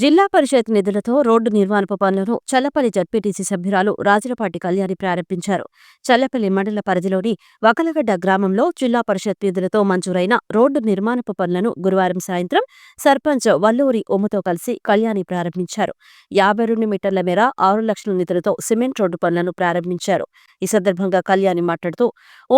జిల్లా పరిషత్ నిధులతో రోడ్డు నిర్మాణపు పనులను చల్లపల్లి జడ్పీటీసీ సభ్యురాలు రాజులపాటి కళ్యాణి ప్రారంభించారు. చల్లపల్లి మండల పరిధిలోని వకలగడ్డ గ్రామంలో జిల్లా పరిషత్ నిధులతో మంజూరైన రోడ్డు నిర్మాణపు పనులను గురువారం సాయంత్రం సర్పంచ్ వల్లూరి ఉమ్మతో కలిసి కళ్యాణి ప్రారంభించారు. 52 మీటర్ల మేర 6 లక్షల నిధులతో సిమెంట్ రోడ్డు పనులను ప్రారంభించారు. ఈ సందర్భంగా కళ్యాణి మాట్లాడుతూ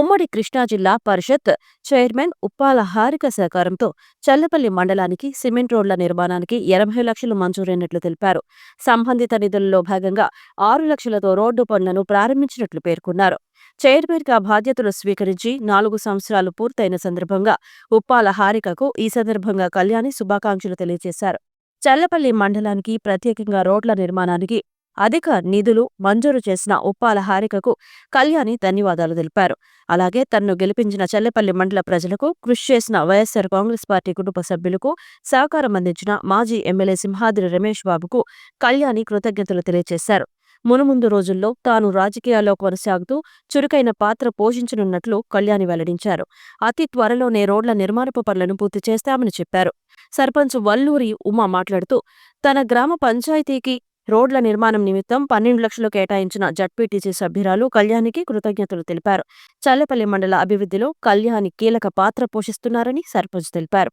ఉమ్మడి కృష్ణా జిల్లా పరిషత్ చైర్మన్ ఉప్పాల హారిక సహకారంతో చల్లపల్లి మండలానికి సిమెంట్ రోడ్ల నిర్మాణానికి 80 లక్షలు మంజూరైనట్లు తెలిపారు. సంబంధిత నిధులలో భాగంగా 6 లక్షలతో రోడ్డు పనులను ప్రారంభించినట్లు పేర్కొన్నారు. చైర్మన్గా బాధ్యతలు స్వీకరించి 4 సంవత్సరాలు పూర్తయిన సందర్భంగా ఉప్పాల హారికకు ఈ సందర్భంగా కళ్యాణి శుభాకాంక్షలు తెలియజేశారు. చల్లపల్లి మండలానికి ప్రత్యేకంగా రోడ్ల నిర్మాణానికి అధిక నిధులు మంజూరు చేసిన ఉప్పాల హారికకు కళ్యాణి ధన్యవాదాలు తెలిపారు. అలాగే తనను గెలిపించిన చల్లపల్లి మండల ప్రజలకు, కృషి చేసిన వైఎస్సార్ కాంగ్రెస్ పార్టీ కుటుంబ సభ్యులకు సహకారం అందించిన మాజీ ఎమ్మెల్యే సింహాద్రి రమేష్ బాబుకు కళ్యాణి కృతజ్ఞతలు తెలియజేశారు. మునుముందు రోజుల్లో తాను రాజకీయాల్లో కొనసాగుతూ చురుకైన పాత్ర పోషించనున్నట్లు కళ్యాణి వెల్లడించారు. అతి త్వరలోనే రోడ్ల నిర్మాణపు పనులను పూర్తి చేస్తామని చెప్పారు. సర్పంచ్ వల్లూరి ఉమ మాట్లాడుతూ తన గ్రామ పంచాయతీకి రోడ్ల నిర్మాణం నిమిత్తం 12 లక్షలు కేటాయించిన జడ్పీటీసీ సభ్యురాలు కళ్యాణికి కృతజ్ఞతలు తెలిపారు. చల్లపల్లి మండల అభివృద్ధిలో కళ్యాణి కీలక పాత్ర పోషిస్తున్నారని సర్పంచ్ తెలిపారు.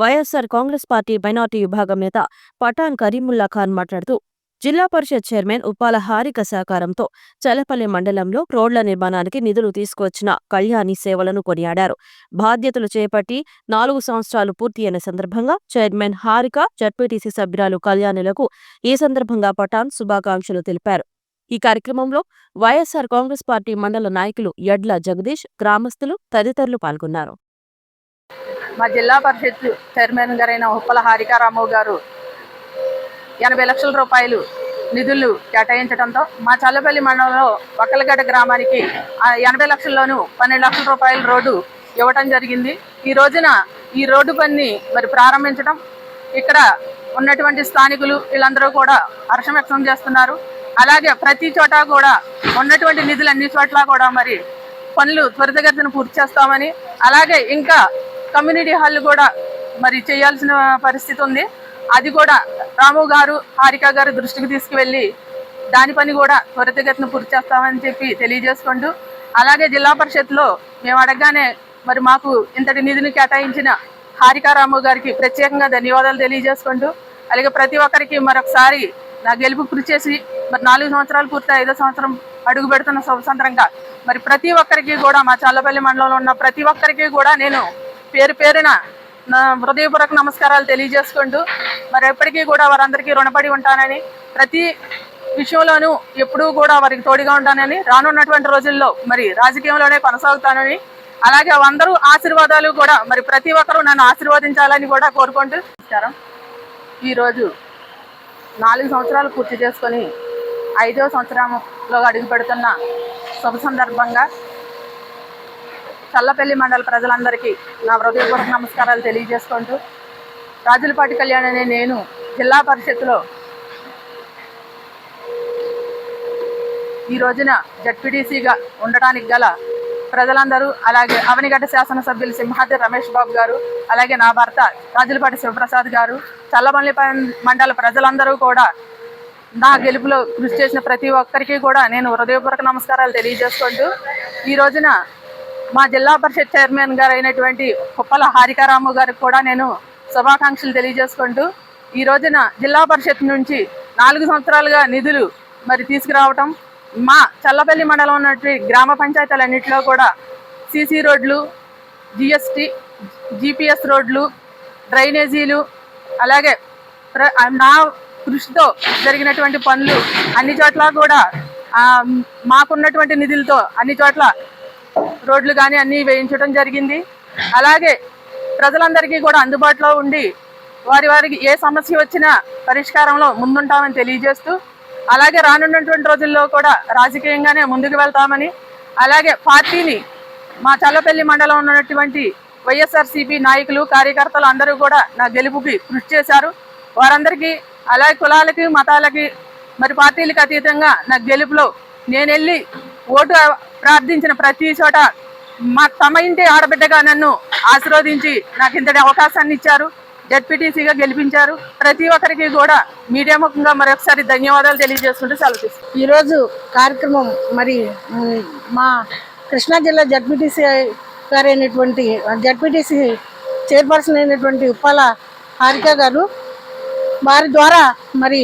వైఎస్సార్ కాంగ్రెస్ పార్టీ మైనార్టీ విభాగం నేత పఠాన్ కరీముల్లా ఖాన్ మాట్లాడుతూ జిల్లా పరిషత్ చైర్మన్ ఉప్పాల హారిక సహకారంతో చల్లపల్లి మండలంలో రోడ్ల నిర్మాణానికి నిధులు తీసుకువచ్చిన కళ్యాణి సేవలను కొనియాడారు. బాధ్యతలు చేపట్టి 4 సంవత్సరాలు పూర్తి అయిన సందర్భంగా చైర్మన్ హారిక, జడ్పీటీసీ సభ్యురాలు కళ్యాణులకు ఈ సందర్భంగా పఠాన్ శుభాకాంక్షలు తెలిపారు. ఈ కార్యక్రమంలో వైఎస్సార్ కాంగ్రెస్ పార్టీ మండల నాయకులు యడ్ల జగదీష్, గ్రామస్తులు తదితరులు పాల్గొన్నారు. మా జిల్లా పరిషత్ చైర్మన్ గారైన ఉప్పల హారికారామరావు గారు 80 లక్షల రూపాయలు నిధులు కేటాయించడంతో మా చల్లపల్లి మండలంలో వకలగడ్డ గ్రామానికి 80 లక్షల్లోనూ 12 లక్షల రూపాయల రోడ్డు ఇవ్వటం జరిగింది. ఈ రోజున ఈ రోడ్డు పని మరి ప్రారంభించడం ఇక్కడ ఉన్నటువంటి స్థానికులు వీళ్ళందరూ కూడా హర్షం వ్యక్తం చేస్తున్నారు. అలాగే ప్రతి చోట కూడా ఉన్నటువంటి నిధులు అన్ని చోట్ల కూడా మరి పనులు త్వరితగతిన పూర్తి చేస్తామని, అలాగే ఇంకా కమ్యూనిటీ హాల్ కూడా మరి చేయాల్సిన పరిస్థితి ఉంది. అది కూడా రాము గారు, హారిక గారు దృష్టికి తీసుకువెళ్ళి దాని పని కూడా త్వరితగతిన పూర్తి చేస్తామని చెప్పి తెలియజేసుకుంటూ, అలాగే జిల్లా పరిషత్లో మేము అడగగానే మరి మాకు ఇంతటి నిధిని కేటాయించిన హారికారాము గారికి ప్రత్యేకంగా ధన్యవాదాలు తెలియజేసుకుంటూ, అలాగే ప్రతి ఒక్కరికి మరొకసారి నా గెలుపు కృషి చేసి మరి 4 సంవత్సరాలు పూర్తి 5వ సంవత్సరం అడుగు పెడుతున్న సంవత్సరంగా మరి ప్రతి ఒక్కరికి కూడా మా చల్లపల్లి మండలంలో ఉన్న ప్రతి ఒక్కరికి కూడా నేను పేరు పేరున నా హృదయపూర్వక నమస్కారాలు తెలియజేసుకుంటూ మరి ఎప్పటికీ కూడా వారందరికీ రుణపడి ఉంటానని, ప్రతి విషయంలోనూ ఎప్పుడూ కూడా వారికి తోడుగా ఉంటానని, రానున్నటువంటి రోజుల్లో మరి రాజకీయంలోనే కొనసాగుతానని, అలాగే అందరూ ఆశీర్వాదాలు కూడా మరి ప్రతి ఒక్కరూ నన్ను ఆశీర్వదించాలని కూడా కోరుకుంటూ నమస్కారం. ఈరోజు 4 సంవత్సరాలు పూర్తి చేసుకొని 5వ సంవత్సరంలో అడుగు పెడుతున్న శుభ సందర్భంగా చల్లపల్లి మండల ప్రజలందరికీ నా హృదయపూర్వక నమస్కారాలు తెలియజేసుకుంటూ, రాజులపాటి కళ్యాణ్ అనే నేను జిల్లా పరిషత్లో ఈ రోజున జడ్పీటీసీగా ఉండటానికి గల ప్రజలందరూ, అలాగే అవనిగడ్డ శాసనసభ్యులు సింహాద్రి రమేష్ బాబు గారు, అలాగే నా భర్త రాజులపాటి శివప్రసాద్ గారు, చల్లపల్లి మండల ప్రజలందరూ కూడా నా గెలుపులో కృషి చేసిన ప్రతి ఒక్కరికి కూడా నేను హృదయపూర్వక నమస్కారాలు తెలియజేసుకుంటూ, ఈ రోజున మా జిల్లా పరిషత్ చైర్మన్ గారు అయినటువంటి ఉప్పల హారికారాము గారికి కూడా నేను శుభాకాంక్షలు తెలియజేసుకుంటూ, ఈ రోజున జిల్లా పరిషత్ నుంచి 4 సంవత్సరాలుగా నిధులు మరి తీసుకురావటం, మా చల్లపల్లి మండలం ఉన్నటువంటి గ్రామ పంచాయతీలన్నింటిలో కూడా సీసీ రోడ్లు, జీపీఎస్ రోడ్లు, డ్రైనేజీలు, అలాగే నా కృషితో జరిగినటువంటి పనులు అన్ని చోట్ల కూడా మాకున్నటువంటి నిధులతో అన్ని చోట్ల రోడ్లు కానీ అన్నీ వేయించడం జరిగింది. అలాగే ప్రజలందరికీ కూడా అందుబాటులో ఉండి వారికి ఏ సమస్య వచ్చినా పరిష్కారంలో ముందుంటామని తెలియజేస్తూ, అలాగే రానున్నటువంటి రోజుల్లో కూడా రాజకీయంగానే ముందుకు వెళ్తామని, అలాగే పార్టీని మా చల్లపల్లి మండలం ఉన్నటువంటి వైఎస్ఆర్సీపీ నాయకులు, కార్యకర్తలు అందరూ కూడా నా గెలుపుకి కృషి చేశారు. వారందరికీ, అలాగే కులాలకి, మతాలకి మరి పార్టీలకు అతీతంగా నా గెలుపులో నేను వెళ్ళి ఓటు ప్రార్థించిన ప్రతి చోట మా తమ ఇంటి ఆడబిడ్డగా నన్ను ఆశీర్వదించి నాకు ఇంతటి అవకాశాన్ని ఇచ్చారు. జడ్పీటీసీగా గెలిపించారు. ప్రతి ఒక్కరికి కూడా మీడియా ముఖంగా మరొకసారి ధన్యవాదాలు తెలియజేసుకుంటూ సెలవు తీసుకుంటాను. ఈరోజు కార్యక్రమం మరి మా కృష్ణా జిల్లా జడ్పీటీసీ గారైనటువంటి జడ్పీటీసీ చైర్పర్సన్ అయినటువంటి ఉప్పాల హారిక గారు వారి ద్వారా మరి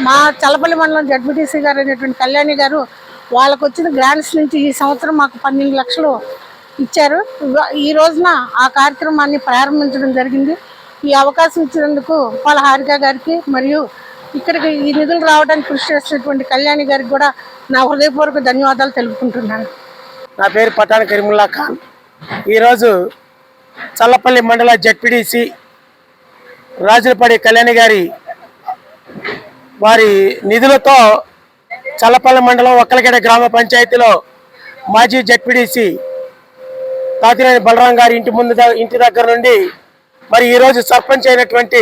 మా చల్లపల్లి మండలం జడ్పీటీసీ గారు అయినటువంటి కళ్యాణి గారు వాళ్ళకు వచ్చిన గ్రాంట్స్ నుంచి ఈ సంవత్సరం మాకు 12 లక్షలు ఇచ్చారు. ఈ రోజున ఆ కార్యక్రమాన్ని ప్రారంభించడం జరిగింది. ఈ అవకాశం ఇచ్చినందుకు ఉప్పాల హారిక గారికి మరియు ఇక్కడికి ఈ నిధులు రావడానికి కృషి చేసినటువంటి కళ్యాణి గారికి కూడా నా హృదయపూర్వక ధన్యవాదాలు తెలుపుకుంటున్నాను. నా పేరు పఠాన్ కరీముల్లా ఖాన్. ఈరోజు చల్లపల్లి మండల జడ్పీటీసీ రాజులపాడి కళ్యాణి గారి వారి నిధులతో చల్లపల్లి మండలం ఒక్కలగడ్డ గ్రామ పంచాయతీలో మాజీ జడ్పీటీసీ తాతినేని బలరాం గారి ఇంటి దగ్గర నుండి మరి ఈరోజు సర్పంచ్ అయినటువంటి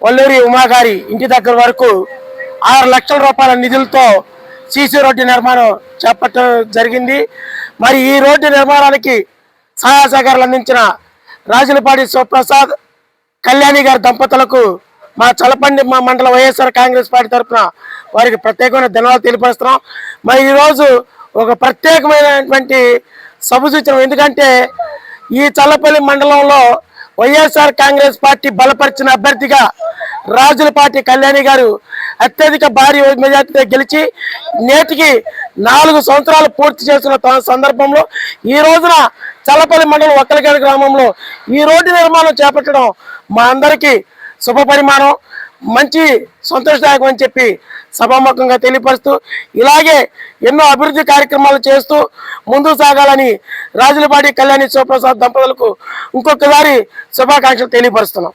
వల్లూరి ఉమా గారి ఇంటి దగ్గర వరకు 6 లక్షల రూపాయల నిధులతో సీసీ రోడ్డు నిర్మాణం చేపట్టడం జరిగింది. మరి ఈ రోడ్డు నిర్మాణానికి సహాయ సహకారాలు అందించిన రాజులపాడి శివప్రసాద్ కళ్యాణి గారి దంపతులకు మా చల్లపల్లి మండల వైఎస్ఆర్ కాంగ్రెస్ పార్టీ తరఫున వారికి ప్రత్యేకమైన ధన్యవాదాలు తెలియపరుస్తున్నాం. మరి ఈరోజు ఒక ప్రత్యేకమైనటువంటి శుభసూచన. ఎందుకంటే ఈ చల్లపల్లి మండలంలో వైఎస్ఆర్ కాంగ్రెస్ పార్టీ బలపరిచిన అభ్యర్థిగా రాజులపాటి కళ్యాణి గారు అత్యధిక భారీ మెజార్టీతో గెలిచి నేటికి 4 సంవత్సరాలు పూర్తి చేస్తున్న సందర్భంలో ఈ రోజున చల్లపల్లి మండలం ఒక్కలగడ్డ గ్రామంలో ఈ రోడ్డు నిర్మాణం చేపట్టడం మా అందరికీ శుభ పరిమాణం, మంచి సంతోషదాయకం అని చెప్పి సభాముఖంగా తెలియపరుస్తూ ఇలాగే ఎన్నో అభివృద్ధి కార్యక్రమాలు చేస్తూ ముందుకు సాగాలని రాజులపాటి కళ్యాణి శివప్రసాద్ దంపతులకు ఇంకొకసారి శుభాకాంక్షలు తెలియపరుస్తున్నాం.